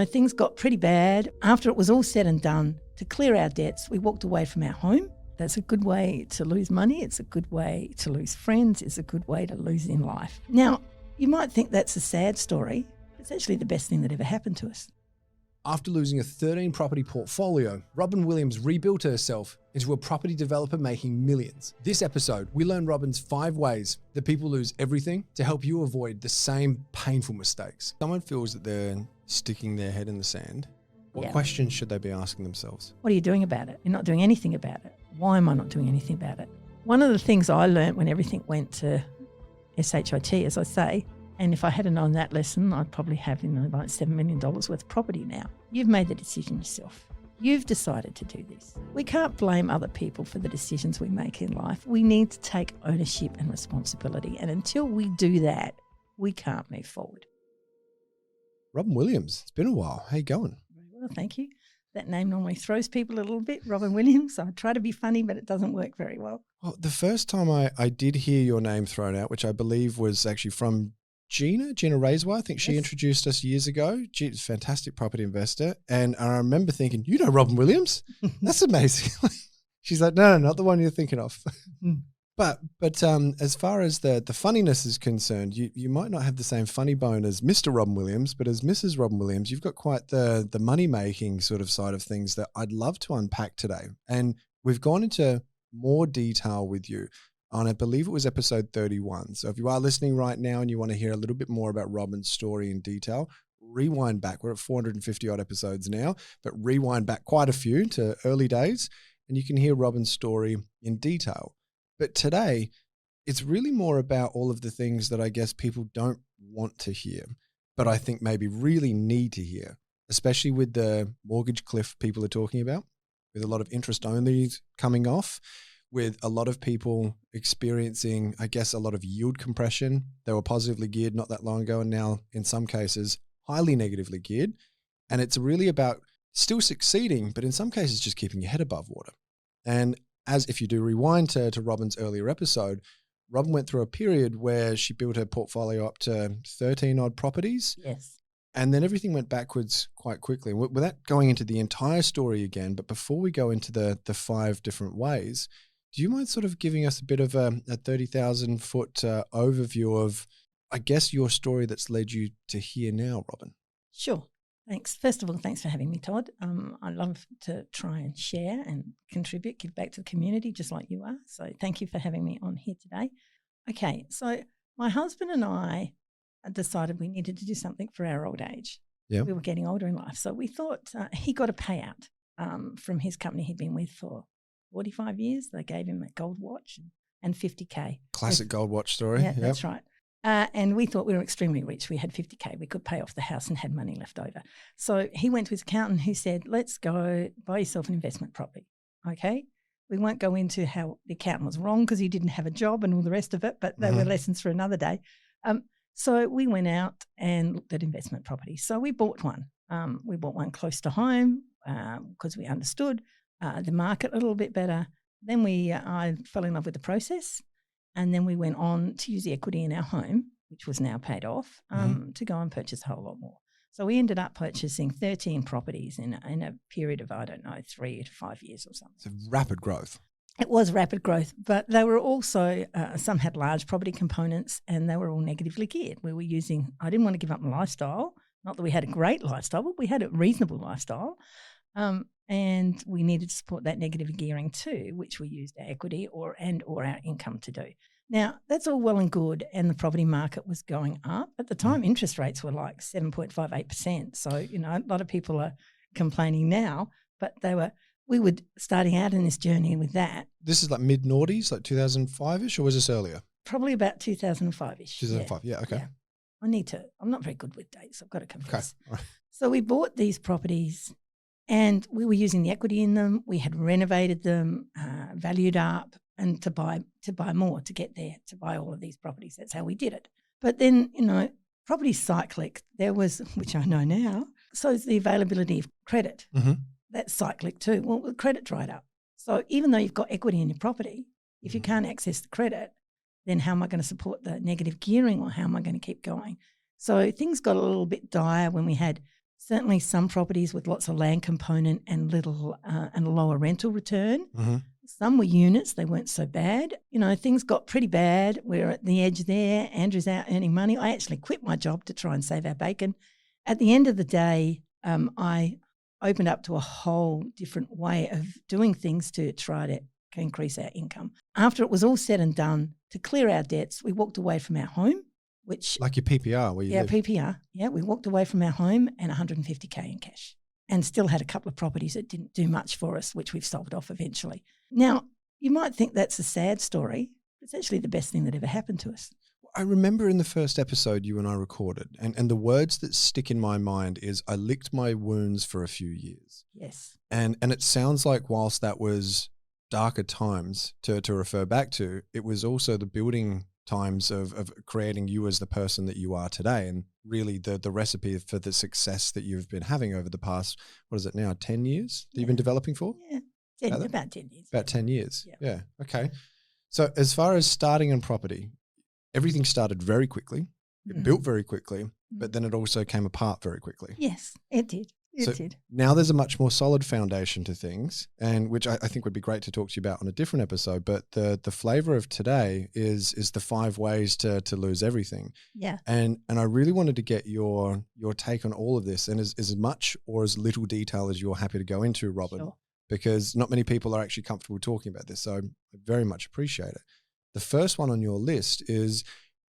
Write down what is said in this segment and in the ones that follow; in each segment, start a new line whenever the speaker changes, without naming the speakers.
things got pretty bad. After it was all said and done, to clear our debts, we walked away from our home. That's a good way to lose money. It's a good way to lose friends. It's a good way to lose in life. Now, you might think that's a sad story. It's actually the best thing that ever happened to us.
After losing a 13-property portfolio, Robyn Williams rebuilt herself into a property developer making millions. This episode, we learn Robyn's 5 ways that people lose everything to help you avoid the same painful mistakes. Someone feels that they're sticking their head in the sand. What questions should they be asking themselves?
What are you doing about it? You're not doing anything about it. Why am I not doing anything about it? One of the things I learned when everything went to SHIT, as I say, and if I hadn't known that lesson, I'd probably have like $7 million worth of property now. You've made the decision yourself. You've decided to do this. We can't blame other people for the decisions we make in life. We need to take ownership and responsibility. And until we do that, we can't move forward.
Robyn Williams, it's been a while. How you going?
Very well, thank you. That name normally throws people a little bit, Robyn Williams. I try to be funny, but it doesn't work very well.
Well, the first time I did hear your name thrown out, which I believe was actually from Gina Razewar, I think she introduced us years ago. She's a fantastic property investor. And I remember thinking, Robyn Williams? That's amazing. She's like, no, not the one you're thinking of. But as far as the funniness is concerned, you might not have the same funny bone as Mr. Robyn Williams, but as Mrs. Robyn Williams, you've got quite the money-making sort of side of things that I'd love to unpack today. And we've gone into more detail with you on, I believe it was episode 31. So if you are listening right now and you want to hear a little bit more about Robyn's story in detail, rewind back. We're at 450 odd episodes now, but rewind back quite a few to early days and you can hear Robyn's story in detail. But today, it's really more about all of the things that I guess people don't want to hear, but I think maybe really need to hear, especially with the mortgage cliff people are talking about, with a lot of interest only coming off, with a lot of people experiencing, I guess, a lot of yield compression. They were positively geared not that long ago, and now in some cases, highly negatively geared. And it's really about still succeeding, but in some cases, just keeping your head above water. And as if you do rewind to Robyn's earlier episode, Robyn went through a period where she built her portfolio up to 13 odd properties.
Yes.
And then everything went backwards quite quickly. Without going into the entire story again, but before we go into the 5 different ways, do you mind sort of giving us a bit of a 30,000 foot overview of, I guess, your story that's led you to here now, Robyn?
Sure. Thanks. First of all, thanks for having me, Todd. I love to try and share and contribute, give back to the community just like you are. So thank you for having me on here today. Okay, so my husband and I decided we needed to do something for our old age.
Yeah.
We were getting older in life. So we thought he got a payout from his company he'd been with for 45 years. They gave him a gold watch and 50K.
Classic gold watch story.
Yeah, that's right. And we thought we were extremely rich. We had 50K. We could pay off the house and had money left over. So he went to his accountant who said, let's go buy yourself an investment property. Okay. We won't go into how the accountant was wrong because he didn't have a job and all the rest of it, but they were lessons for another day. So we went out and looked at investment properties. So we bought one. We bought one close to home because we understood the market a little bit better. Then I fell in love with the process. And then we went on to use the equity in our home, which was now paid off, to go and purchase a whole lot more. So we ended up purchasing 13 properties in a period of, 3 to 5 years or something.
It's a rapid growth.
It was rapid growth, but they were also, some had large property components and they were all negatively geared. We were I didn't want to give up my lifestyle, not that we had a great lifestyle, but we had a reasonable lifestyle. And we needed to support that negative gearing too, which we used our equity or our income to do. Now, that's all well and good, and the property market was going up. At the time, interest rates were like 7.58%. So, a lot of people are complaining now, but we were starting out in this journey with that.
This is like mid-noughties, like 2005-ish, or was this earlier?
Probably about 2005-ish.
2005, yeah, okay.
Yeah. I'm not very good with dates, I've got to confess.
Okay. All right.
So we bought these properties and we were using the equity in them. We had renovated them, valued up, and to buy more, to get there, to buy all of these properties. That's how we did it. But then, property cyclic, there was, which I know now, so is the availability of credit.
Mm-hmm.
That's cyclic too. Well, the credit dried up. So even though you've got equity in your property, if you can't access the credit, then how am I going to support the negative gearing, or how am I going to keep going? So things got a little bit dire when we had Certainly some properties with lots of land component and little and a lower rental return.
Mm-hmm.
Some were units, they weren't so bad. Things got pretty bad. We're at the edge there. Andrew's out earning money. I actually quit my job to try and save our bacon. At the end of the day, I opened up to a whole different way of doing things to try to increase our income. After it was all said and done, to clear our debts, we walked away from our home, which...
Like your PPR where you live?
PPR. Yeah, we walked away from our home and $150K in cash, and still had a couple of properties that didn't do much for us, which we've sold off eventually. Now, you might think that's a sad story. It's actually the best thing that ever happened to us.
I remember in the first episode you and I recorded, and the words that stick in my mind is, I licked my wounds for a few years.
Yes.
And it sounds like whilst that was darker times to refer back to, it was also the building times of creating you as the person that you are today, and really the recipe for the success that you've been having over the past, what is it now, 10 years that you've been developing for?
Yeah, about 10 years.
About 10 years, yeah. Okay. So as far as starting in property, everything started very quickly, it built very quickly, but then it also came apart very quickly.
Yes, it did. It did.
Now there's a much more solid foundation to things, and which I think would be great to talk to you about on a different episode. But the flavor of today is the 5 ways to lose everything.
Yeah.
And I really wanted to get your take on all of this, and as much or as little detail as you're happy to go into, Robyn,
Sure.
because not many people are actually comfortable talking about this. So I very much appreciate it. The first one on your list is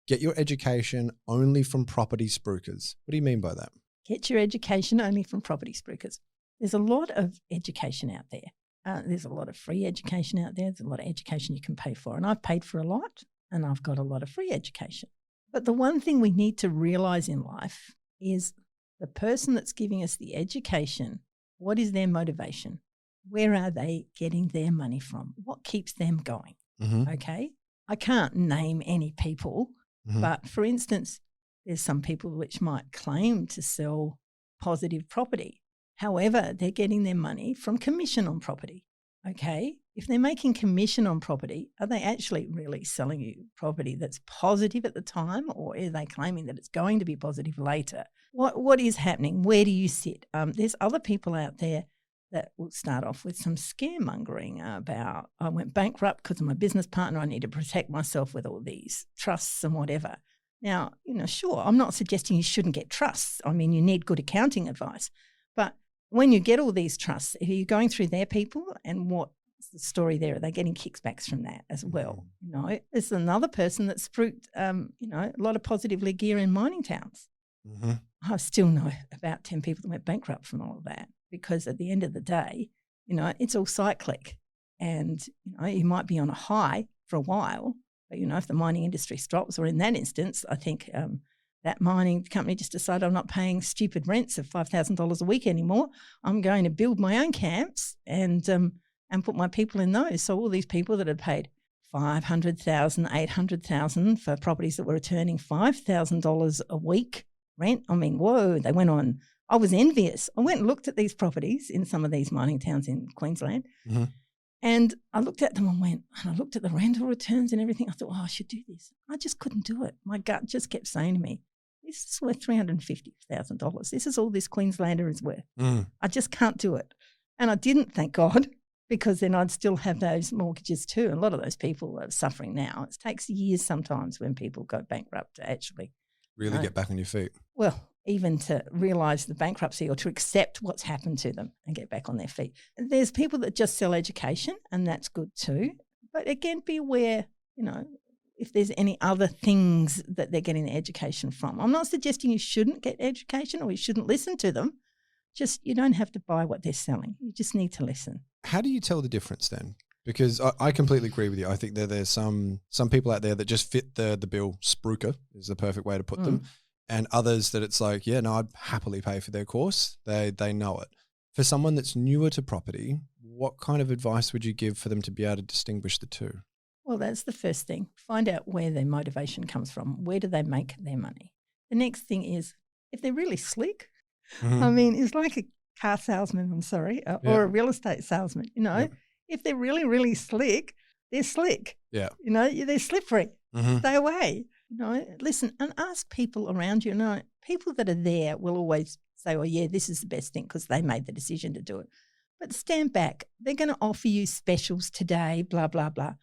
get your education only from property spruikers. What do you mean by that?
Get your education only from property spruikers. There's a lot of education out there. There's a lot of free education out there. There's a lot of education you can pay for. And I've paid for a lot, and I've got a lot of free education. But the one thing we need to realise in life is the person that's giving us the education, what is their motivation? Where are they getting their money from? What keeps them going?
Mm-hmm.
Okay? I can't name any people, but for instance, there's some people which might claim to sell positive property. However, they're getting their money from commission on property. Okay? If they're making commission on property, are they actually really selling you property that's positive at the time, or are they claiming that it's going to be positive later? What is happening? Where do you sit? There's other people out there that will start off with some scaremongering about, I went bankrupt because of my business partner, I need to protect myself with all these trusts and whatever. Now, sure, I'm not suggesting you shouldn't get trusts. I mean, you need good accounting advice. But when you get all these trusts, are you going through their people, and what's the story there? Are they getting kickbacks from that as well? There's another person that spruiked, a lot of positively gear in mining towns.
Mm-hmm.
I still know about 10 people that went bankrupt from all of that, because at the end of the day, it's all cyclic, and, you might be on a high for a while. But, if the mining industry stops, or in that instance, I think that mining company just decided, I'm not paying stupid rents of $5,000 a week anymore. I'm going to build my own camps and put my people in those. So all these people that had paid $500,000, $800,000 for properties that were returning $5,000 a week rent, I mean, whoa, they went on. I was envious. I went and looked at these properties in some of these mining towns in Queensland.
Mm-hmm.
And I looked at them and I looked at the rental returns and everything. I thought, I should do this. I just couldn't do it. My gut just kept saying to me, this is worth $350,000. This is all this Queenslander is worth. I just can't do it. And I didn't, thank God, because then I'd still have those mortgages too. And a lot of those people are suffering now. It takes years sometimes when people go bankrupt to actually
really get back on your feet.
Well, even to realise the bankruptcy, or to accept what's happened to them and get back on their feet. There's people that just sell education, and that's good too. But again, be aware, if there's any other things that they're getting their education from. I'm not suggesting you shouldn't get education or you shouldn't listen to them. Just, you don't have to buy what they're selling. You just need to listen.
How do you tell the difference then? Because I completely agree with you. I think that there's some people out there that just fit the bill. Spruiker is the perfect way to put them. And others that it's like, yeah, no, I'd happily pay for their course. They know it. For someone that's newer to property, what kind of advice would you give for them to be able to distinguish the two?
Well, that's the first thing. Find out where their motivation comes from. Where do they make their money? The next thing is, if they're really slick, I mean, it's like a car salesman, or a real estate salesman, If they're really, really slick, they're slick.
Yeah.
They're slippery. Stay away. Listen and ask people around you. People that are there will always say, oh, yeah, this is the best thing because they made the decision to do it. But stand back. They're going to offer you specials today, blah, blah, blah.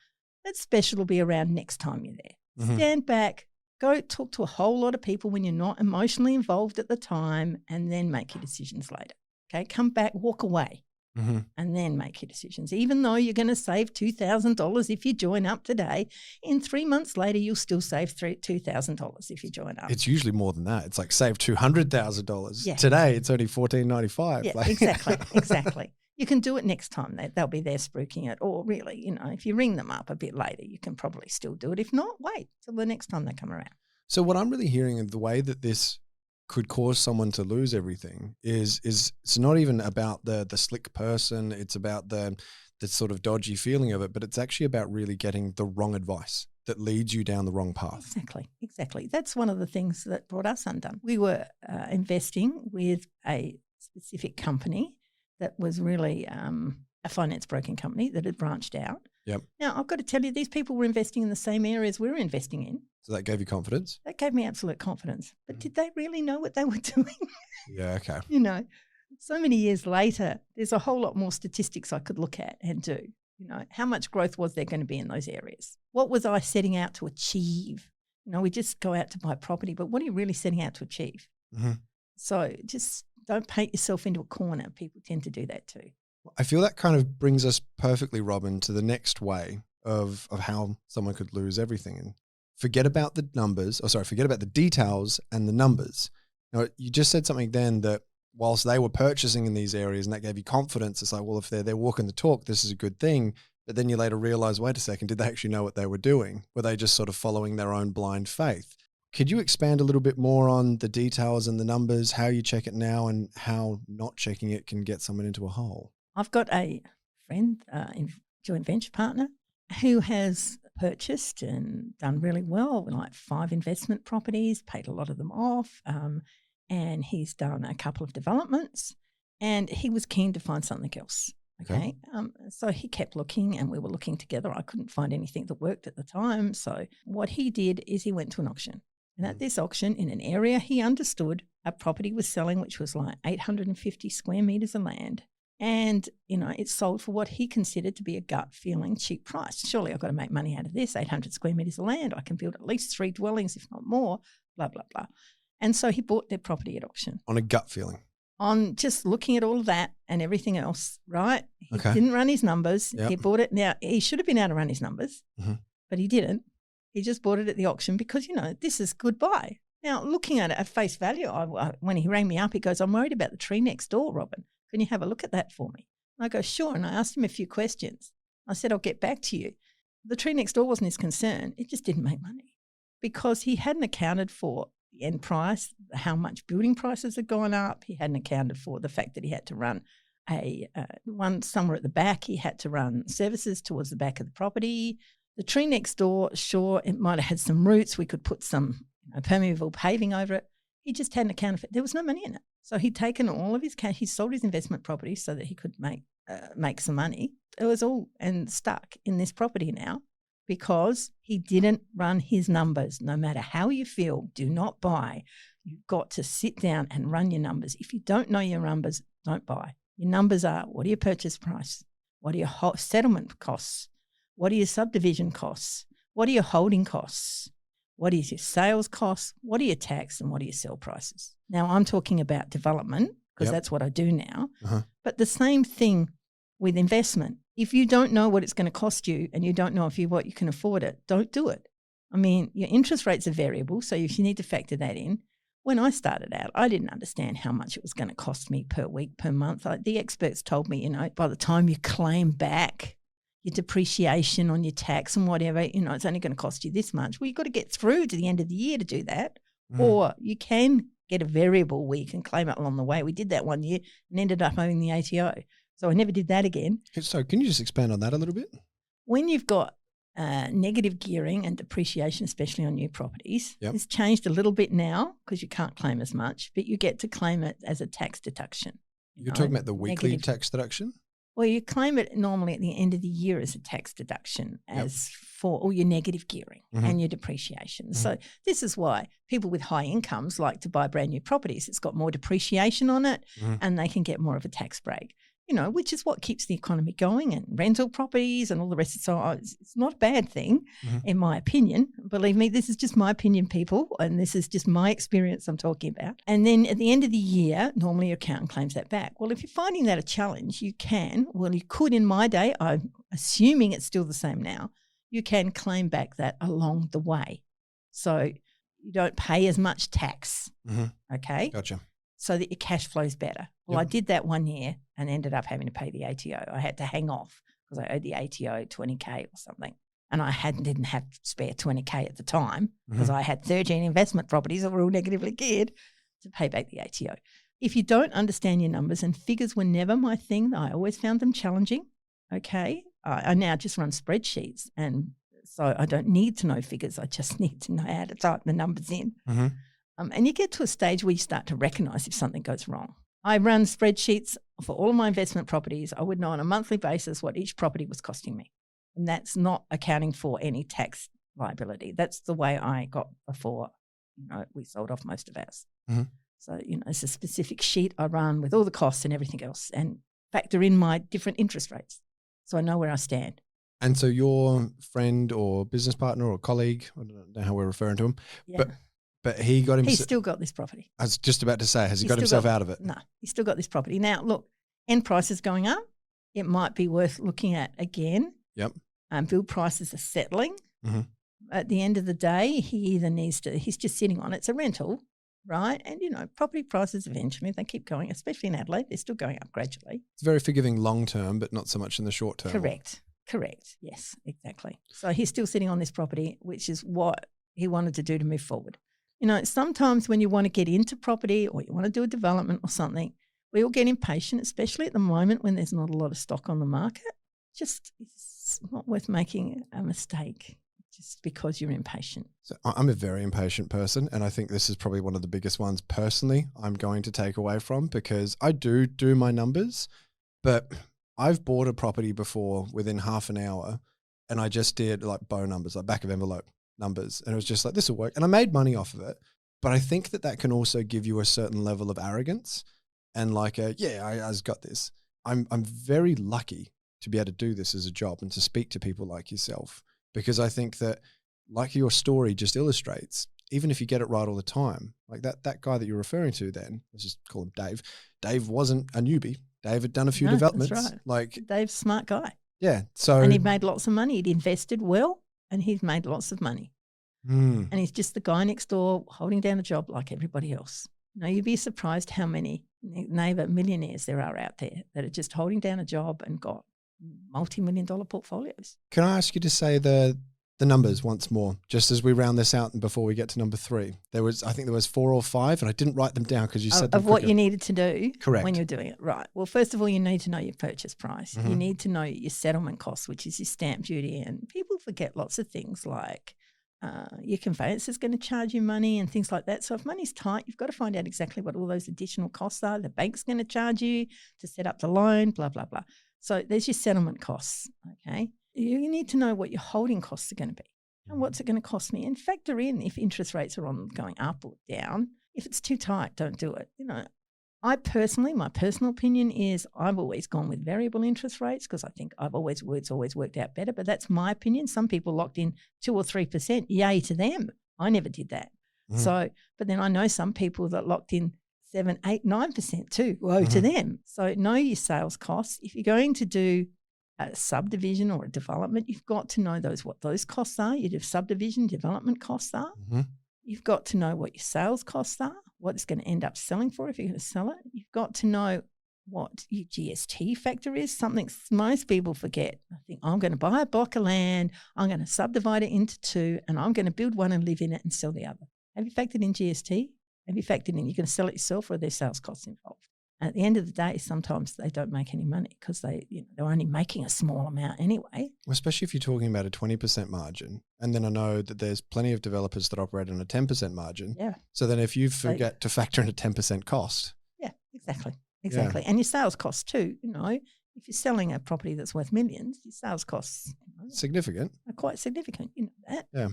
That special will be around next time you're there.
Mm-hmm.
Stand back. Go talk to a whole lot of people when you're not emotionally involved at the time and then make your decisions later. Okay, come back, walk away, and then make your decisions. Even though you're going to save $2,000 if you join up today, in 3 months later you'll still save $2,000 if you join up.
It's usually more than that. It's like save $200,000.
Yeah.
Today it's only $1,495.
Yeah, exactly. You can do it next time. They'll be there spruiking it. Or really, if you ring them up a bit later, you can probably still do it. If not, wait till the next time they come around.
So what I'm really hearing of the way that this could cause someone to lose everything is it's not even about the slick person. It's about the sort of dodgy feeling of it, but it's actually about really getting the wrong advice that leads you down the wrong path.
Exactly. That's one of the things that brought us undone. We were investing with a specific company that was really a finance broking company that had branched out.
Yep.
Now, I've got to tell you, these people were investing in the same areas we were investing in.
So that gave you confidence?
That gave me absolute confidence. But did they really know what they were doing?
Yeah, okay.
So many years later, there's a whole lot more statistics I could look at and do. How much growth was there going to be in those areas? What was I setting out to achieve? We just go out to buy property, but what are you really setting out to achieve?
Mm-hmm.
So just don't paint yourself into a corner. People tend to do that too.
I feel that kind of brings us perfectly, Robyn, to the next way of how someone could lose everything and forget about the details and the numbers. Now, you just said something then that whilst they were purchasing in these areas and that gave you confidence, it's like, well, if they're walking the talk, this is a good thing. But then you later realize, wait a second, did they actually know what they were doing? Were they just sort of following their own blind faith? Could you expand a little bit more on the details and the numbers, how you check it now and how not checking it can get someone into a hole?
I've got a friend, joint venture partner, who has purchased and done really well, like 5 investment properties, paid a lot of them off, and he's done a couple of developments, and he was keen to find something else. Okay. So he kept looking and we were looking together. I couldn't find anything that worked at the time. So what he did is he went to an auction. And at this auction, in an area he understood, a property was selling, which was like 850 square metres of land. And, it sold for what he considered to be a gut feeling cheap price. Surely I've got to make money out of this, 800 square metres of land. I can build at least 3 dwellings, if not more, blah, blah, blah. And so he bought their property at auction.
On a gut feeling?
On just looking at all of that and everything else, right? He
Okay.
didn't run his numbers.
Yep.
He bought it. Now, he should have been able to run his numbers, but he didn't. He just bought it at the auction because, this is good buy. Now, looking at it at face value, when he rang me up, he goes, I'm worried about the tree next door, Robyn. Can you have a look at that for me? And I go, sure. And I asked him a few questions. I said, I'll get back to you. The tree next door wasn't his concern. It just didn't make money because he hadn't accounted for the end price, how much building prices had gone up. He hadn't accounted for the fact that he had to run one somewhere at the back. He had to run services towards the back of the property. The tree next door, sure, it might have had some roots. We could put some permeable paving over it. He just hadn't accounted for it. There was no money in it. So he'd taken all of his cash. He sold his investment property so that he could make some money. It was all and stuck in this property now because he didn't run his numbers. No matter how you feel, do not buy. You've got to sit down and run your numbers. If you don't know your numbers, don't buy. Your numbers are, what are your purchase price? What are your settlement costs? What are your subdivision costs? What are your holding costs? What is your sales costs? What are your tax and what are your sell prices? Now, I'm talking about development because that's what I do now. But the same thing with investment. If you don't know what it's going to cost you and you don't know what you can afford it, don't do it. I mean, your interest rates are variable, so if you need to factor that in. When I started out, I didn't understand how much it was going to cost me per week, per month. The experts told me, by the time you claim back your depreciation on your tax and whatever, it's only going to cost you this much. Well, you've got to get through to the end of the year to do that. Or you can get a variable where you can claim it along the way. We did that one year and ended up owing the ATO. So I never did that again.
So can you just expand on that a little bit?
When you've got negative gearing and depreciation, especially on new properties, it's changed a little bit now because you can't claim as much, but you get to claim it as a tax deduction.
You're talking about the weekly tax deduction?
Well, you claim it normally at the end of the year as a tax deduction as for all your negative gearing and your depreciation. So this is why people with high incomes like to buy brand new properties. It's got more depreciation on it and they can get more of a tax break, which is what keeps the economy going, and rental properties and all the rest. So it's not a bad thing in my opinion. Believe me, this is just my opinion, people, and this is just my experience I'm talking about. And then at the end of the year, normally your accountant claims that back. Well, if you're finding that a challenge, you could in my day, I'm assuming it's still the same now, you can claim back that along the way. So you don't pay as much tax, okay?
Gotcha.
So that your cash flow's better. Well, I did that one year and ended up having to pay the ATO. I had to hang off because I owed the ATO $20K or something. And I didn't have spare $20K at the time because I had 13 investment properties that were all negatively geared to pay back the ATO. If you don't understand your numbers, and figures were never my thing, I always found them challenging, okay? I now just run spreadsheets, and so I don't need to know figures. I just need to know how to type the numbers in. And you get to a stage where you start to recognise if something goes wrong. I run spreadsheets for all of my investment properties. I would know on a monthly basis what each property was costing me. And that's not accounting for any tax liability. That's the way I got before we sold off most of ours. So, it's a specific sheet I run with all the costs and everything else, and factor in my different interest rates so I know where I stand.
And so your friend or business partner or colleague, I don't know how we're referring to him, but he got himself.
He's still got this property.
I was just about to say, has he got himself out of it?
No, he's still got this property. Now, look, end prices going up. It might be worth looking at again. Build prices are settling. At the end of the day, he either needs to, he's just sitting on it. It's a rental, right? And, property prices eventually, they keep going, especially in Adelaide, they're still going up gradually.
It's very forgiving long term, but not so much in the short term.
Correct. Yes, exactly. So he's still sitting on this property, which is what he wanted to do to move forward. Sometimes when you want to get into property or you want to do a development or something, we all get impatient, especially at the moment when there's not a lot of stock on the market. It's not worth making a mistake just because you're impatient.
So I'm a very impatient person, and I think this is probably one of the biggest ones personally I'm going to take away from, because I do my numbers, but I've bought a property before within half an hour and I just did like bow numbers, like back of envelope numbers. And it was just like, this will work. And I made money off of it. But I think that can also give you a certain level of arrogance and like, I got this. I'm very lucky to be able to do this as a job and to speak to people like yourself, because I think that, like your story just illustrates, even if you get it right all the time, like that guy that you're referring to then, let's just call him Dave. Dave wasn't a newbie. Dave had done a few developments.
That's right.
Like
Dave's a smart guy.
Yeah. So
and he'd made lots of money. He'd invested well and he's made lots of money. And he's just the guy next door holding down a job like everybody else. You'd be surprised how many neighbour millionaires there are out there that are just holding down a job and got multi-million-dollar portfolios.
Can I ask you to say the numbers once more, just as we round this out and before we get to number 3? I think there was 4 or 5, and I didn't write them down because you said them
of what you needed to do.
Correct.
When you're doing it. Right. Well, first of all, you need to know your purchase price. You need to know your settlement costs, which is your stamp duty. And people forget lots of things like your conveyance is going to charge you money and things like that. So if money's tight, you've got to find out exactly what all those additional costs are. The bank's going to charge you to set up the loan, blah, blah, blah. So there's your settlement costs, okay? You need to know what your holding costs are going to be and what's it going to cost me, and factor in if interest rates are going up or down. If it's too tight, don't do it. My personal opinion is I've always gone with variable interest rates because I think it's always worked out better, but that's my opinion. Some people locked in 2 or 3%, yay to them. I never did that. So, but then I know some people that locked in 7, 8, 9% too, woe to them. So know your sales costs. If you're going to do a subdivision or a development, you've got to know what those costs are. Your subdivision development costs are. You've got to know what your sales costs are, what it's going to end up selling for if you're going to sell it. You've got to know what your GST factor is, something most people forget. I think I'm going to buy a block of land, I'm going to subdivide it into 2, and I'm going to build one and live in it and sell the other. Have you factored in GST? Have you factored in you're going to sell it yourself, or are there sales costs involved? At the end of the day, sometimes they don't make any money because they're only making a small amount anyway.
Well, especially if you're talking about a 20% margin. And then I know that there's plenty of developers that operate on a 10% margin.
Yeah.
So then if you forget to factor in a 10% cost.
Yeah, exactly. Yeah. And your sales costs too, If you're selling a property that's worth millions, your sales costs
Significant.
are quite significant. You know that.
Yeah.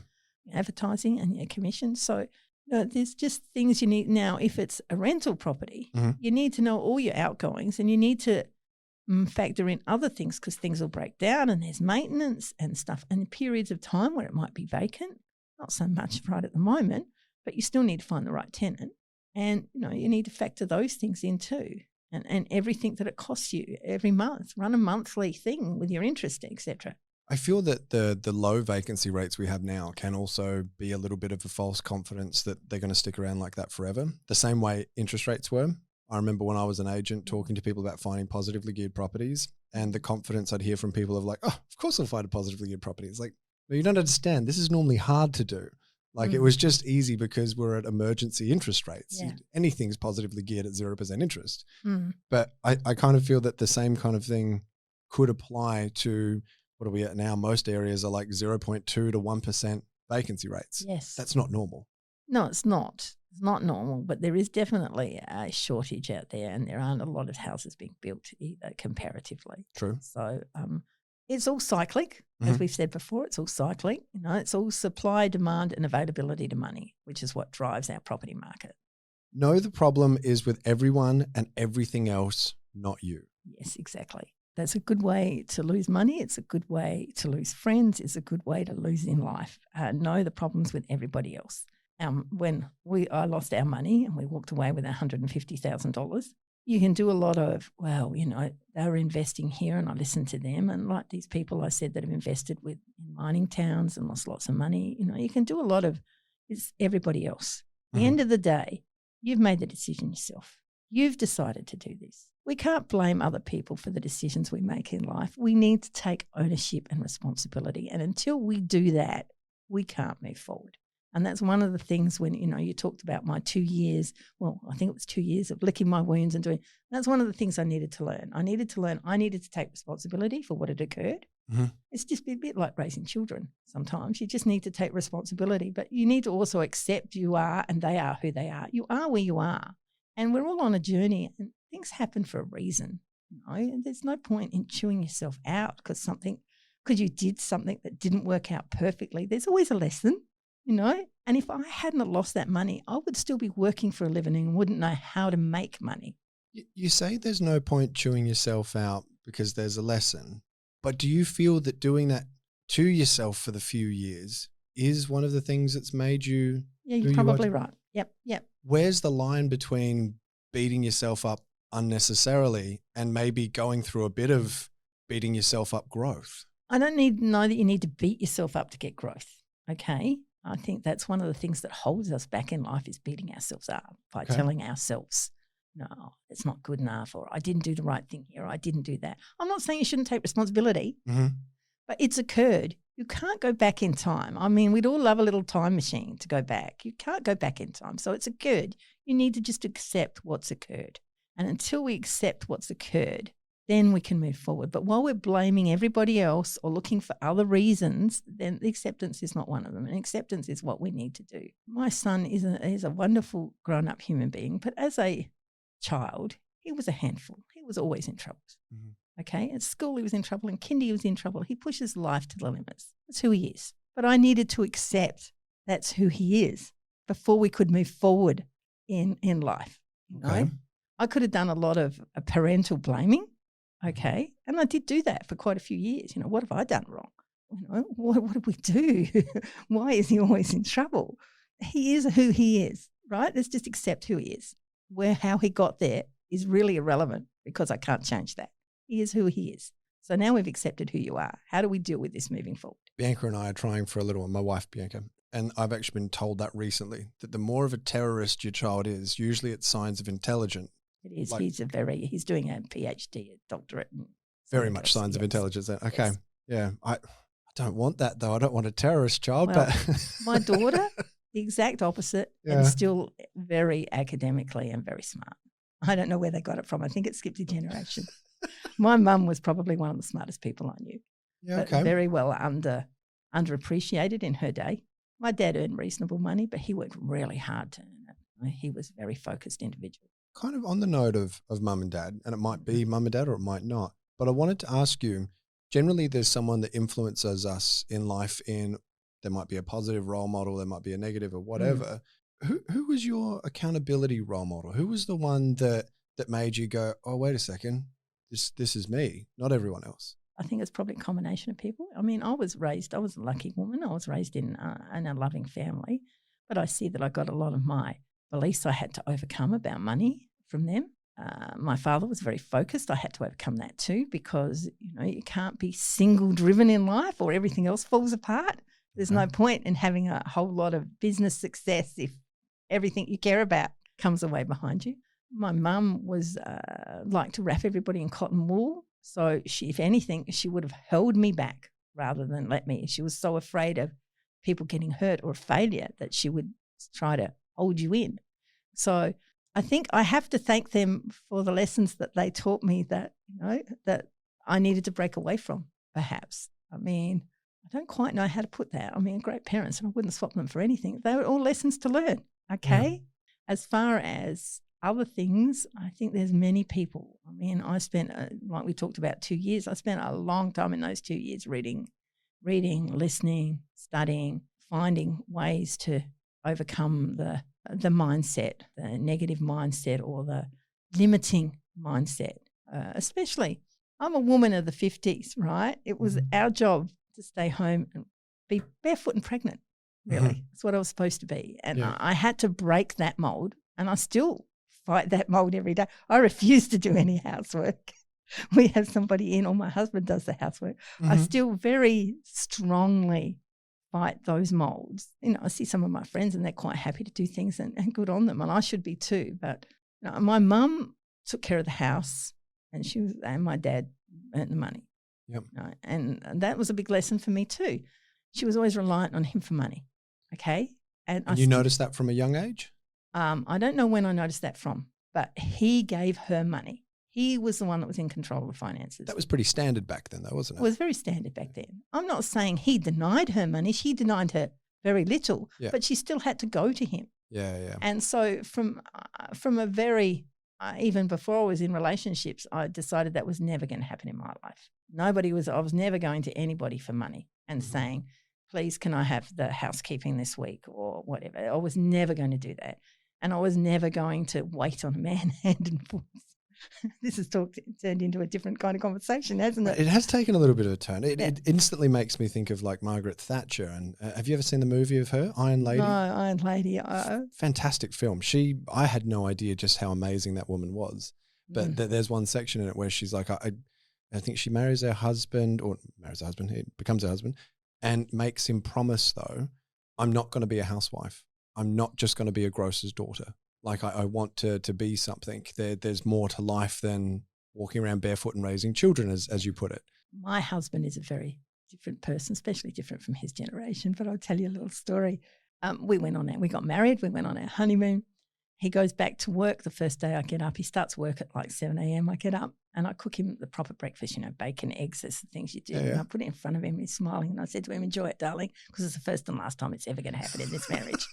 Your advertising and your commission. So there's just things you need. Now, if it's a rental property, you need to know all your outgoings, and you need to factor in other things, because things will break down and there's maintenance and stuff, and periods of time where it might be vacant. Not so much right at the moment, but you still need to find the right tenant. And, you need to factor those things in too. And everything that it costs you every month. Run a monthly thing with your interest, etc.
I feel that the low vacancy rates we have now can also be a little bit of a false confidence that they're going to stick around like that forever. The same way interest rates were. I remember when I was an agent talking to people about finding positively geared properties, and the confidence I'd hear from people of like, oh, of course I'll find a positively geared property. It's like, well, you don't understand. This is normally hard to do. Like it was just easy because we're at emergency interest rates.
Yeah.
Anything's positively geared at 0% interest. But I kind of feel that the same kind of thing could apply to, what are we at now? Most areas are like 0.2 to 1% vacancy rates.
Yes.
That's not normal.
No, it's not. It's not normal, but there is definitely a shortage out there, and there aren't a lot of houses being built either comparatively.
True.
So it's all cyclic, as we've said before. It's all cyclic. It's all supply, demand, and availability to money, which is what drives our property market.
No, the problem is with everyone and everything else, not you.
Yes, exactly. That's a good way to lose money. It's a good way to lose friends. It's a good way to lose in life. Know the problems with everybody else. When I lost our money and we walked away with $150,000, you can do a lot of, they were investing here, and I listened to them. And like these people I said that have invested in mining towns and lost lots of money, you can do a lot of, it's everybody else. At the end of the day, you've made the decision yourself. You've decided to do this. We can't blame other people for the decisions we make in life. We need to take ownership and responsibility. And until we do that, we can't move forward. And that's one of the things when, you talked about my 2 years, I think it was 2 years of licking my wounds and doing, that's one of the things I needed to learn. I needed to take responsibility for what had occurred. It's just a bit like raising children sometimes. You just need to take responsibility, but you need to also accept you are and they are who they are. You are where you are. And we're all on a journey, and things happen for a reason. And there's no point in chewing yourself out because you did something that didn't work out perfectly. There's always a lesson. And if I hadn't lost that money, I would still be working for a living and wouldn't know how to make money.
You say there's no point chewing yourself out because there's a lesson, but do you feel that doing that to yourself for the few years is one of the things that's made you?
Yeah, you're probably right. Yep.
Where's the line between beating yourself up unnecessarily and maybe going through a bit of beating yourself up growth?
I don't know that you need to beat yourself up to get growth, okay? I think that's one of the things that holds us back in life is beating ourselves up by telling ourselves, no, it's not good enough, or I didn't do the right thing here, or I didn't do that. I'm not saying you shouldn't take responsibility, but it's occurred. You can't go back in time. I mean, we'd all love a little time machine to go back. You can't go back in time. So it's occurred. You need to just accept what's occurred. And until we accept what's occurred, then we can move forward. But while we're blaming everybody else or looking for other reasons, then the acceptance is not one of them. And acceptance is what we need to do. My son is a wonderful grown-up human being, but as a child, he was a handful. He was always in trouble. Okay, at school he was in trouble, in kindy he was in trouble. He pushes life to the limits. That's who he is. But I needed to accept that's who he is before we could move forward in life.
Okay.
I could have done a lot of parental blaming. Okay. And I did do that for quite a few years. What have I done wrong? What did we do? Why is he always in trouble? He is who he is, right? Let's just accept who he is. How he got there is really irrelevant because I can't change that. He is who he is. So now we've accepted who you are. How do we deal with this moving forward?
Bianca and I are trying for a little one, my wife Bianca, and I've actually been told that recently, that the more of a terrorist your child is, usually it's signs of intelligence. It
is. He's doing a PhD, a doctorate.
Very much signs of intelligence then. Okay. Yes. Yeah. I don't want that though. I don't want a terrorist child. But
my daughter, the exact opposite, and still very academically and very smart. I don't know where they got it from. I think it skipped a generation. My mum was probably one of the smartest people I knew.
Yeah,
but very well underappreciated in her day. My dad earned reasonable money, but he worked really hard to earn it. He was a very focused individual.
Kind of on the note of mum and dad, and it might be mum and dad or it might not, But I wanted to ask you, generally there's someone that influences us in life there might be a positive role model, there might be a negative or whatever. Who was your accountability role model? Who was the one that made you go, oh, wait a second, this is me, not everyone else?
I think it's probably a combination of people. I mean, I was a lucky woman. I was raised in a loving family, but I see that I got a lot of my beliefs I had to overcome about money from them. My father was very focused. I had to overcome that too, because, you can't be single driven in life or everything else falls apart. There's no point in having a whole lot of business success if everything you care about comes away behind you. My mum was like to wrap everybody in cotton wool. So if anything, she would have held me back rather than let me. She was so afraid of people getting hurt or failure that she would try to hold you in. So I think I have to thank them for the lessons that they taught me that, that I needed to break away from, perhaps. I mean, I don't quite know how to put that. I mean, great parents, and I wouldn't swap them for anything. They were all lessons to learn, okay? Yeah. As far as other things, I think there's many people. I mean, I spent, like we talked about, 2 years. I spent a long time in those 2 years reading, listening, studying, finding ways to overcome the mindset, the negative mindset or the limiting mindset. Especially, I'm a woman of the 50s, right? It was our job to stay home and be barefoot and pregnant, really. Mm-hmm. That's what I was supposed to be. And I had to break that mold, and I still fight that mold every day. I refuse to do any housework. We have somebody in, or my husband does the housework. Mm-hmm. I still very strongly fight those molds. I see some of my friends and they're quite happy to do things and good on them, and I should be too. But my mum took care of the house, and my dad earned the money.
Yep.
And that was a big lesson for me too. She was always reliant on him for money. Okay. And
you noticed that from a young age?
I don't know when I noticed that from, but he gave her money. He was the one that was in control of the finances.
That was pretty standard back then though, wasn't it?
It was very standard back then. I'm not saying he denied her money. She denied her very little, but she still had to go to him.
Yeah.
And so from a very, even before I was in relationships, I decided that was never going to happen in my life. I was never going to anybody for money and saying, please, can I have the housekeeping this week or whatever. I was never going to do that. And I was never going to wait on a man hand and foot. This has turned into a different kind of conversation, hasn't it?
It has taken a little bit of a turn. It instantly makes me think of like Margaret Thatcher. And have you ever seen the movie of her, Iron Lady?
No, Iron Lady.
Fantastic film. I had no idea just how amazing that woman was. But there's one section in it where she's like, I think she marries her husband, he becomes her husband, and makes him promise, though, I'm not going to be a housewife. I'm not just going to be a grocer's daughter. Like I want to be something. There's more to life than walking around barefoot and raising children, as you put it.
My husband is a very different person, especially different from his generation. But I'll tell you a little story. We got married. We went on our honeymoon. He goes back to work the first day I get up. He starts work at like 7 a.m. I get up and I cook him the proper breakfast, bacon, eggs, that's the things you do. Yeah. And I put it in front of him. He's smiling. And I said to him, enjoy it, darling, because it's the first and last time it's ever going to happen in this marriage.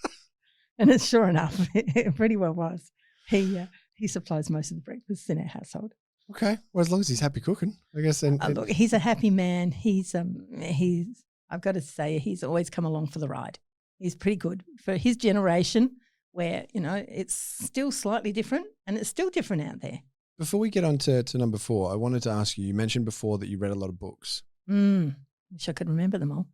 And it's sure enough, it pretty well was. He supplies most of the breakfasts in our household.
Okay. Well, as long as he's happy cooking, I guess.
Look, he's a happy man. I've got to say, he's always come along for the ride. He's pretty good for his generation, where, it's still slightly different and it's still different out there.
Before we get on to number 4, I wanted to ask you mentioned before that you read a lot of books.
Wish I could remember them all.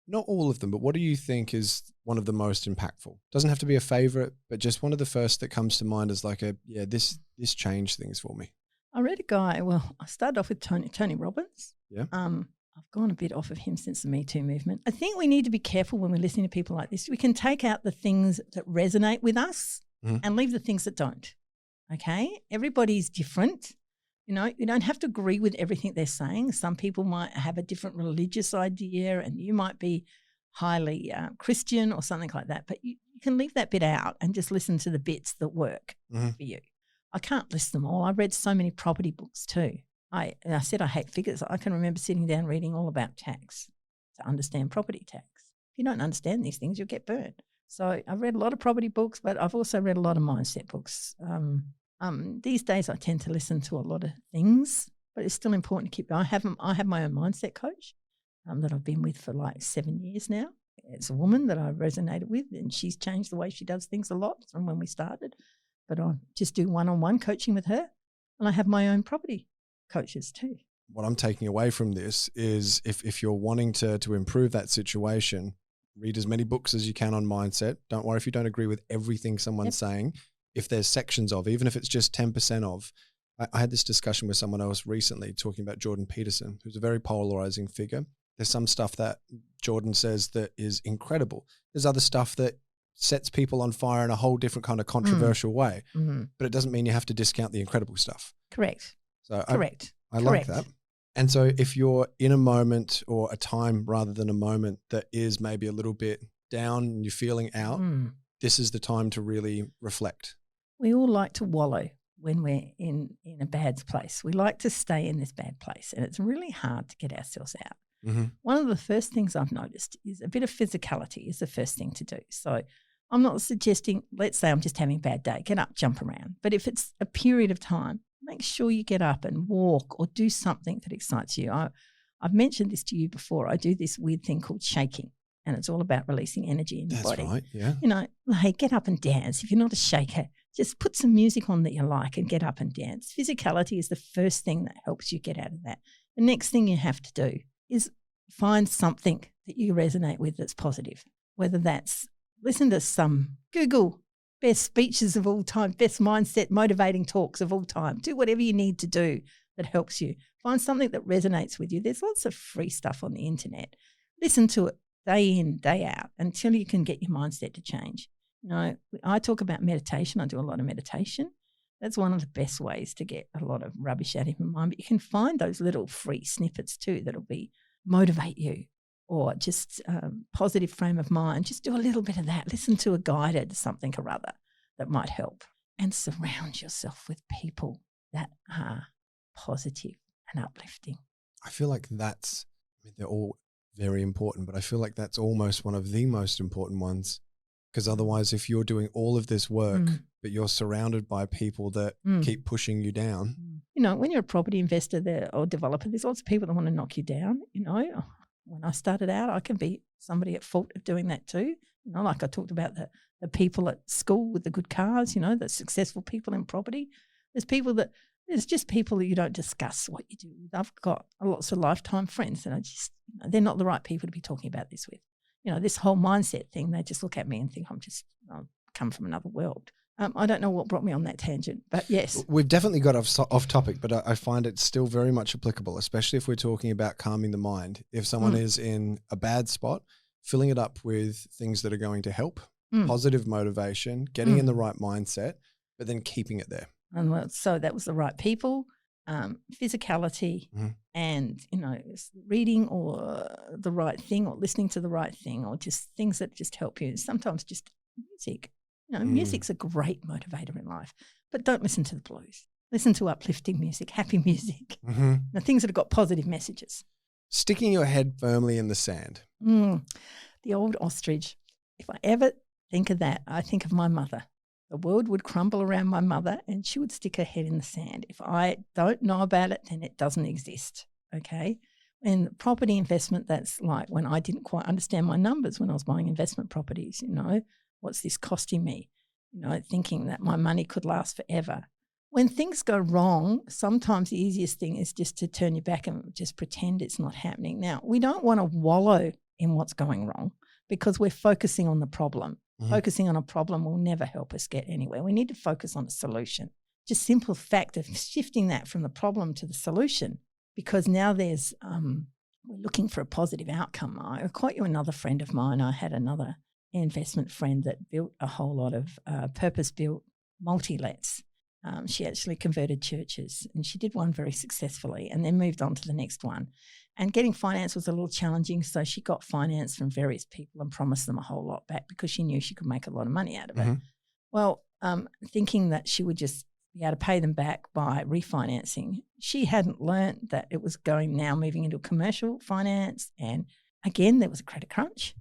Not all of them, but what do you think is one of the most impactful? Doesn't have to be a favorite, but just one of the first that comes to mind as like this changed things for me.
I read a guy, I started off with Tony Robyns.
Yeah.
I've gone a bit off of him since the Me Too movement. I think we need to be careful when we're listening to people like this. We can take out the things that resonate with us and leave the things that don't. Okay? Everybody's different. You don't have to agree with everything they're saying. Some people might have a different religious idea and you might be highly Christian or something like that, but you can leave that bit out and just listen to the bits that work for you. I can't list them all. I read so many property books too. I said I hate figures. I can remember sitting down reading all about tax to understand property tax. If you don't understand these things, you'll get burned. So I've read a lot of property books, but I've also read a lot of mindset books. These days I tend to listen to a lot of things but it's still important to keep. I have my own mindset coach that I've been with for like 7 years now. It's a woman that I resonated with, and she's changed the way she does things a lot from when we started. But I just do one-on-one coaching with her, and I have my own property coaches too.
What I'm taking away from this is if you're wanting to improve that situation, read as many books as you can on mindset. Don't worry if you don't agree with everything someone's saying. If there's sections of, even if it's just 10% of, I had this discussion with someone else recently talking about Jordan Peterson, who's a very polarizing figure. There's some stuff that Jordan says that is incredible. There's other stuff that sets people on fire in a whole different kind of controversial way, but it doesn't mean you have to discount the incredible stuff.
Correct.
So
Correct.
I like that. And so if you're in a moment or a time rather than a moment that is maybe a little bit down and you're feeling out, this is the time to really reflect.
We all like to wallow when we're in a bad place. We like to stay in this bad place, and it's really hard to get ourselves out. One of the first things I've noticed is a bit of physicality is the first thing to do. So I'm not suggesting, let's say I'm just having a bad day, get up, jump around. But if it's a period of time, make sure you get up and walk or do something that excites you. I've mentioned this to you before. I do this weird thing called shaking, and it's all about releasing energy in your body.
That's right, yeah.
You know, hey, get up and dance. If you're not a shaker, just put some music on that you like and get up and dance. Physicality is the first thing that helps you get out of that. The next thing you have to do is find something that you resonate with that's positive, whether that's listen to some Google best speeches of all time, best mindset, motivating talks of all time. Do whatever you need to do that helps you. Find something that resonates with you. There's lots of free stuff on the internet. Listen to it day in, day out until you can get your mindset to change. You know, I talk about meditation. I do a lot of meditation. That's one of the best ways to get a lot of rubbish out of your mind. But you can find those little free snippets too that'll motivate you, or just positive frame of mind. Just do a little bit of that. Listen to a guided something or other that might help, and surround yourself with people that are positive and uplifting.
I feel like they're all very important, but I feel like that's almost one of the most important ones, because otherwise if you're doing all of this work, but you're surrounded by people that keep pushing you down.
You know, when you're a property investor there or developer, there's lots of people that want to knock you down. You know, when I started out, I can be somebody at fault of doing that too. You know, like I talked about the people at school with the good cars, you know, the successful people in property. There's just people that you don't discuss what you do with. I've got lots of lifetime friends that they're not the right people to be talking about this with. You know, this whole mindset thing, they just look at me and think I've come from another world. I don't know what brought me on that tangent, but yes.
We've definitely got off topic, but I find it still very much applicable, especially if we're talking about calming the mind. If someone is in a bad spot, filling it up with things that are going to help, positive motivation, getting in the right mindset, but then keeping it there.
And so that was the right people, physicality, and, you know, reading or the right thing or listening to the right thing, or just things that just help you. Sometimes just music. You know, music's a great motivator in life, but don't listen to the blues. Listen to uplifting music, happy music, things that have got positive messages.
Sticking your head firmly in the sand.
The old ostrich. If I ever think of that, I think of my mother. The world would crumble around my mother and she would stick her head in the sand. If I don't know about it, then it doesn't exist, okay? And property investment, that's like when I didn't quite understand my numbers when I was buying investment properties, you know. What's this costing me? You know, thinking that my money could last forever. When things go wrong, sometimes the easiest thing is just to turn your back and just pretend it's not happening. Now, we don't want to wallow in what's going wrong because we're focusing on the problem. Focusing on a problem will never help us get anywhere. We need to focus on a solution. Just simple fact of shifting that from the problem to the solution, because now there's we're looking for a positive outcome. I quote you another friend of mine. I had another investment friend that built a whole lot of purpose-built multi-lets. She actually converted churches, and she did one very successfully and then moved on to the next one. And getting finance was a little challenging, so she got finance from various people and promised them a whole lot back because she knew she could make a lot of money out of it. Well, thinking that she would just be able to pay them back by refinancing, she hadn't learnt that it was moving into commercial finance, and again, there was a credit crunch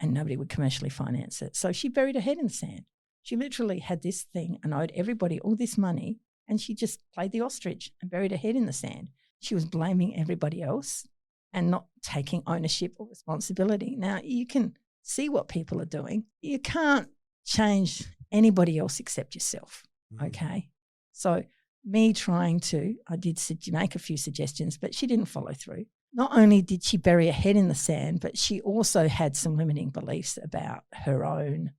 and nobody would commercially finance it. So she buried her head in the sand. She literally had this thing and owed everybody all this money, and she just played the ostrich and buried her head in the sand. She was blaming everybody else and not taking ownership or responsibility. Now, you can see what people are doing. You can't change anybody else except yourself, okay? So me I did make a few suggestions, but she didn't follow through. Not only did she bury her head in the sand, but she also had some limiting beliefs about her own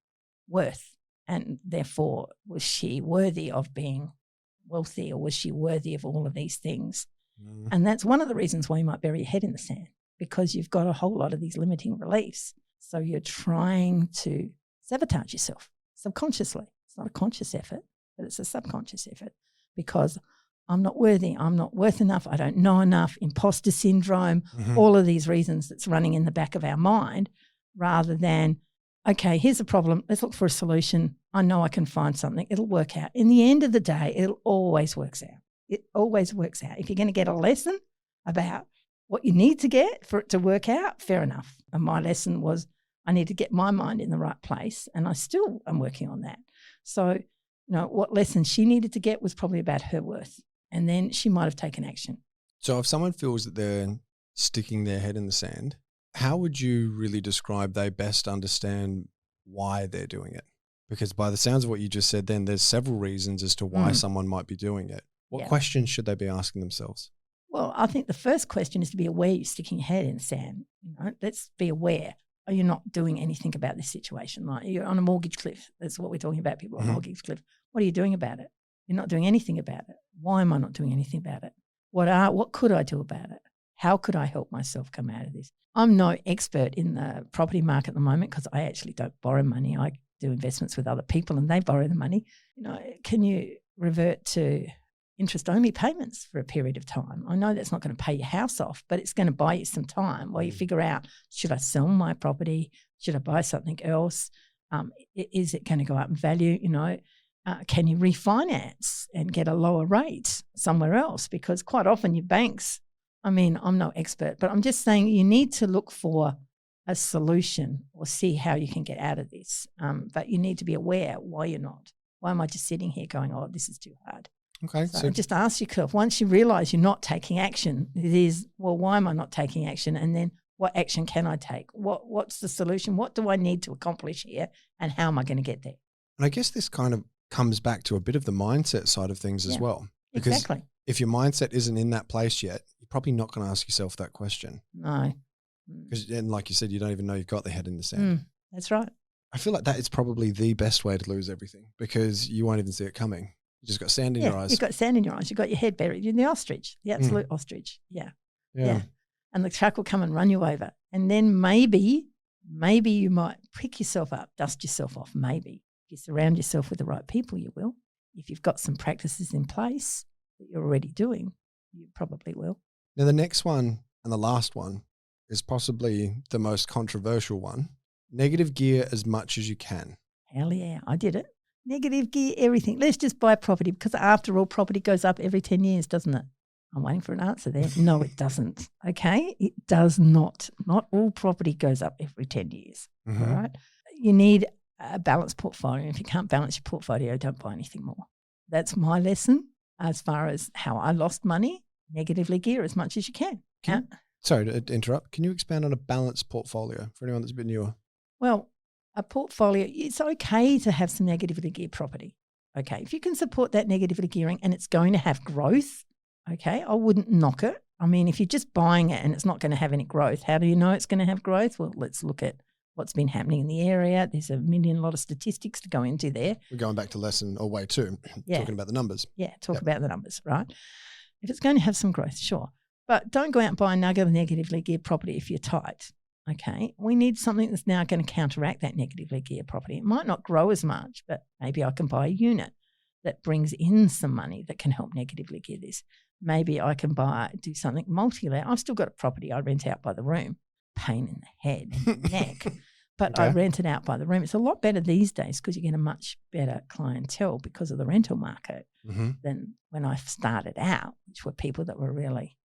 worth, and therefore was she worthy of being wealthy, or was she worthy of all of these things? And that's one of the reasons why you might bury your head in the sand, because you've got a whole lot of these limiting beliefs. So you're trying to sabotage yourself subconsciously. It's not a conscious effort, but it's a subconscious effort, because I'm not worthy, I'm not worth enough, I don't know enough, imposter syndrome, all of these reasons that's running in the back of our mind, rather than, okay, here's a problem, let's look for a solution. I know I can find something, it'll work out. In the end of the day, it always works out. It always works out. If you're going to get a lesson about what you need to get for it to work out, fair enough. And my lesson was I need to get my mind in the right place, and I still am working on that. So, what lesson she needed to get was probably about her worth, and then she might have taken action.
So if someone feels that they're sticking their head in the sand, how would you really describe they best understand why they're doing it? Because by the sounds of what you just said, then there's several reasons as to why someone might be doing it. What questions should they be asking themselves?
Well, I think the first question is to be aware you're sticking your head in the sand. Let's be aware. Are you not doing anything about this situation? Like, you're on a mortgage cliff. That's what we're talking about, people on a mortgage cliff. What are you doing about it? You're not doing anything about it. Why am I not doing anything about it? What could I do about it? How could I help myself come out of this? I'm no expert in the property market at the moment, because I actually don't borrow money. I do investments with other people and they borrow the money. Can you revert to interest-only payments for a period of time? I know that's not going to pay your house off, but it's going to buy you some time while you figure out, should I sell my property? Should I buy something else? Is it going to go up in value? Can you refinance and get a lower rate somewhere else? Because quite often your banks, I'm no expert, but I'm just saying you need to look for a solution or see how you can get out of this. But you need to be aware why you're not. Why am I just sitting here going, oh, this is too hard?
Okay.
So just ask yourself, once you realise you're not taking action, it is, well, why am I not taking action? And then what action can I take? What's the solution? What do I need to accomplish here? And how am I going to get there?
And I guess this kind of comes back to a bit of the mindset side of things as well. Because if your mindset isn't in that place yet, you're probably not going to ask yourself that question.
No.
Because, and like you said, you don't even know you've got the head in the sand.
That's right.
I feel like that is probably the best way to lose everything, because you won't even see it coming. You just got sand in your eyes.
You've got sand in your eyes. You've got your head buried. You're the ostrich, the absolute ostrich. Yeah. And the shark will come and run you over. And then maybe you might pick yourself up, dust yourself off, maybe. If you surround yourself with the right people, you will. If you've got some practices in place that you're already doing, you probably will.
Now, the next one and the last one is possibly the most controversial one. Negative gear as much as you can.
Hell yeah, I did it. Negative gear, everything. Let's just buy property, because after all, property goes up every 10 years, doesn't it? I'm waiting for an answer there. No, it doesn't. Okay? It does not. Not all property goes up every 10 years. All right? You need a balanced portfolio. If you can't balance your portfolio, don't buy anything more. That's my lesson as far as how I lost money. Negatively gear as much as you can.
Sorry to interrupt. Can you expand on a balanced portfolio for anyone that's a bit newer?
Well, a portfolio, it's okay to have some negatively geared property. Okay, if you can support that negatively gearing and it's going to have growth, okay, I wouldn't knock it. I mean, if you're just buying it and it's not going to have any growth, how do you know it's going to have growth? Well, let's look at what's been happening in the area. There's a lot of statistics to go into there.
We're going back to lesson or way two, talking about the numbers.
Yeah, talk about the numbers, right? If it's going to have some growth, sure. But don't go out and buy another negatively geared property if you're tight. Okay, we need something that's now going to counteract that negatively geared property. It might not grow as much, but maybe I can buy a unit that brings in some money that can help negatively gear this. Maybe I can do something multi-layer. I've still got a property I rent out by the room. Pain in the head and neck. But I rent it out by the room. It's a lot better these days because you get a much better clientele because of the rental market than when I started out, which were people that were really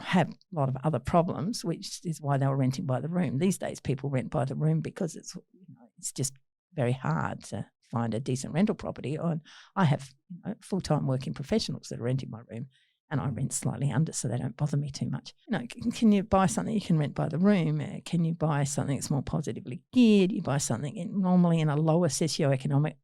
have a lot of other problems, which is why they were renting by the room. These days, people rent by the room because it's just very hard to find a decent rental property. I have full-time working professionals that are renting my room, and I rent slightly under so they don't bother me too much. Can you buy something you can rent by the room? Can you buy something that's more positively geared? You buy something normally in a lower socioeconomic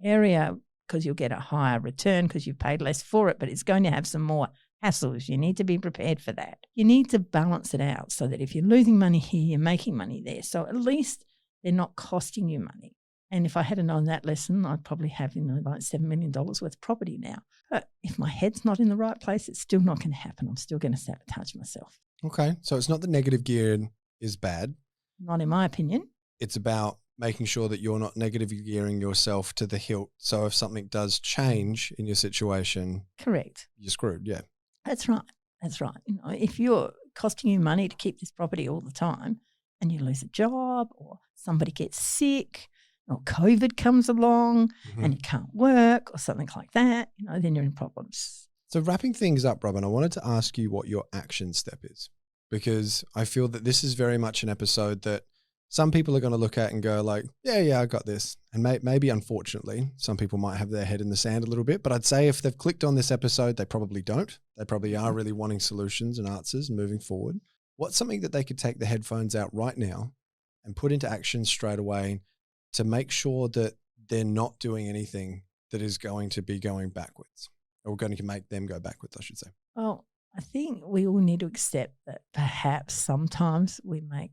area because you'll get a higher return because you've paid less for it, but it's going to have some more hassles. You need to be prepared for that. You need to balance it out so that if you're losing money here, you're making money there. So at least they're not costing you money. And if I hadn't known that lesson, I'd probably have, like $7 million worth of property now. But if my head's not in the right place, it's still not going to happen. I'm still going to sabotage myself.
Okay. So it's not the negative gearing is bad.
Not in my opinion.
It's about making sure that you're not negative gearing yourself to the hilt. So if something does change in your situation,
correct,
you're screwed. Yeah.
That's right. That's right. If you're costing you money to keep this property all the time and you lose a job or somebody gets sick or COVID comes along and you can't work or something like that, then you're in problems.
So wrapping things up, Robyn, I wanted to ask you what your action step is, because I feel that this is very much an episode that some people are going to look at and go like, yeah, I got this. And maybe unfortunately, some people might have their head in the sand a little bit, but I'd say if they've clicked on this episode, they probably don't. They probably are really wanting solutions and answers and moving forward. What's something that they could take the headphones out right now and put into action straight away to make sure that they're not doing anything that is going to be going backwards, or going to make them go backwards, I should say?
Well, I think we all need to accept that perhaps sometimes we might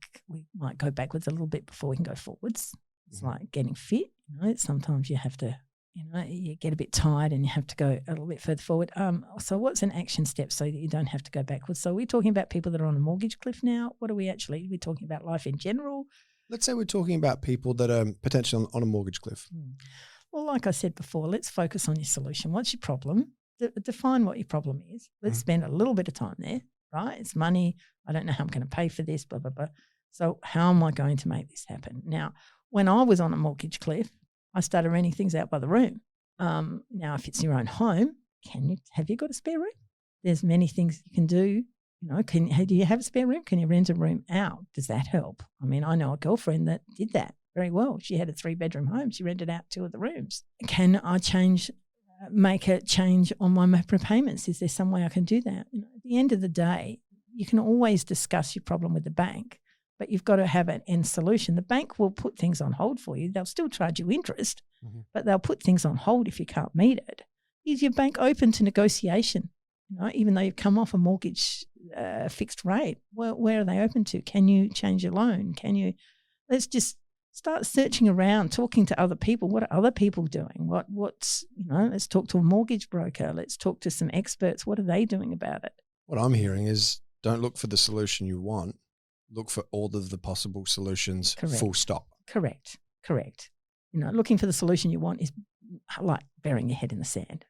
go backwards a little bit before we can go forwards. It's like getting fit. Sometimes you have to, you get a bit tired and you have to go a little bit further forward. So what's an action step so that you don't have to go backwards? So we're talking about people that are on a mortgage cliff now. What are we actually? We're talking about life in general.
Let's say we're talking about people that are potentially on a mortgage cliff.
Well, like I said before, let's focus on your solution. What's your problem? Define what your problem is. Let's spend a little bit of time there, right? It's money. I don't know how I'm going to pay for this, blah, blah, blah. So how am I going to make this happen? Now, when I was on a mortgage cliff, I started renting things out by the room. Now, if it's your own home, have you got a spare room? There's many things you can do. Do you have a spare room? Can you rent a room out? Does that help? I mean, I know a girlfriend that did that very well. She had a 3-bedroom home. She rented out 2 of the rooms. Can I make a change on my repayments? Is there some way I can do that? At the end of the day, you can always discuss your problem with the bank, but you've got to have an end solution. The bank will put things on hold for you. They'll still charge you interest, but they'll put things on hold if you can't meet it. Is your bank open to negotiation? Even though you've come off a mortgage fixed rate, where are they open to? Can you change your loan? Let's just start searching around, talking to other people. What are other people doing? Let's talk to a mortgage broker. Let's talk to some experts. What are they doing about it?
What I'm hearing is don't look for the solution you want. Look for all of the possible solutions.
Correct.
Full stop.
Correct. Looking for the solution you want is like burying your head in the sand.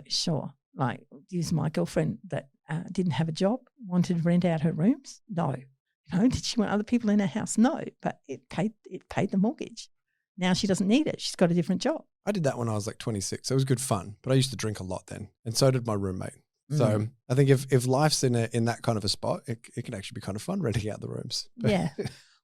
Sure. Like, use my girlfriend that didn't have a job, wanted to rent out her rooms. No. Did she want other people in her house? No, but it paid the mortgage. Now she doesn't need it. She's got a different job.
I did that when I was like 26. It was good fun, but I used to drink a lot then, and so did my roommate. So I think if life's in that kind of a spot, it can actually be kind of fun renting out the rooms.
Yeah.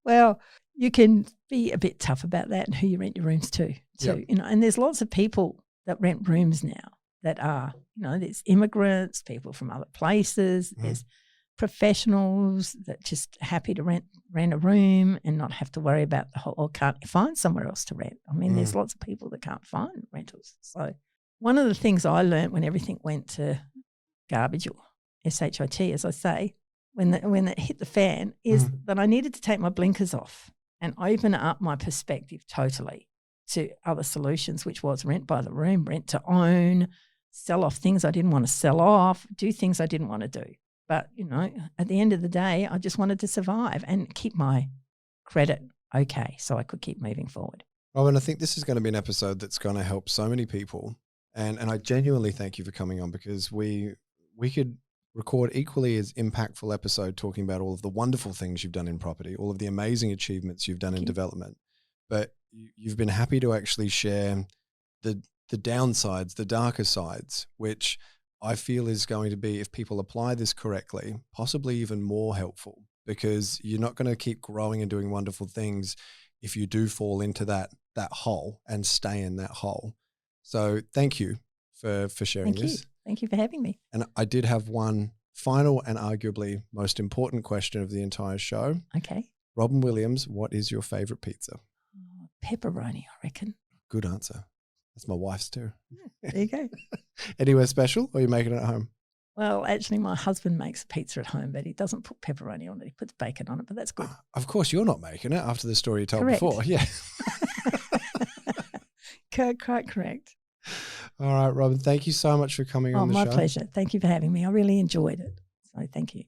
Well, you can be a bit tough about that and who you rent your rooms to. Yep. And there's lots of people that rent rooms now that are, there's immigrants, people from other places, there's professionals that just happy to rent a room and not have to worry about or can't find somewhere else to rent. I mean, there's lots of people that can't find rentals. So one of the things I learned when everything went to garbage, or SHIT, as I say, when it hit the fan, is that I needed to take my blinkers off and open up my perspective totally to other solutions, which was rent by the room, rent to own, sell off things I didn't want to sell off, do things I didn't want to do. But, at the end of the day, I just wanted to survive and keep my credit okay so I could keep moving forward.
Robyn, I think this is going to be an episode that's going to help so many people. And I genuinely thank you for coming on, because we could record equally as impactful episode talking about all of the wonderful things you've done in property, all of the amazing achievements you've done in development. But you've been happy to actually share the downsides, the darker sides, which I feel is going to be, if people apply this correctly, possibly even more helpful, because you're not going to keep growing and doing wonderful things if you do fall into that hole and stay in that hole. So thank you for sharing this.
Thank you for having me.
And I did have one final and arguably most important question of the entire show.
Okay.
Robyn Williams, what is your favourite pizza?
Oh, pepperoni, I reckon.
Good answer. That's my wife's too.
There you go.
Anywhere special, or are you making it at home?
Well, actually, my husband makes a pizza at home, but he doesn't put pepperoni on it. He puts bacon on it, but that's good.
Of course, you're not making it after the story you told
Correct.
before. Yeah.
Quite correct.
All right, Robyn, thank you so much for coming on the show.
My pleasure. Thank you for having me. I really enjoyed it. So thank you.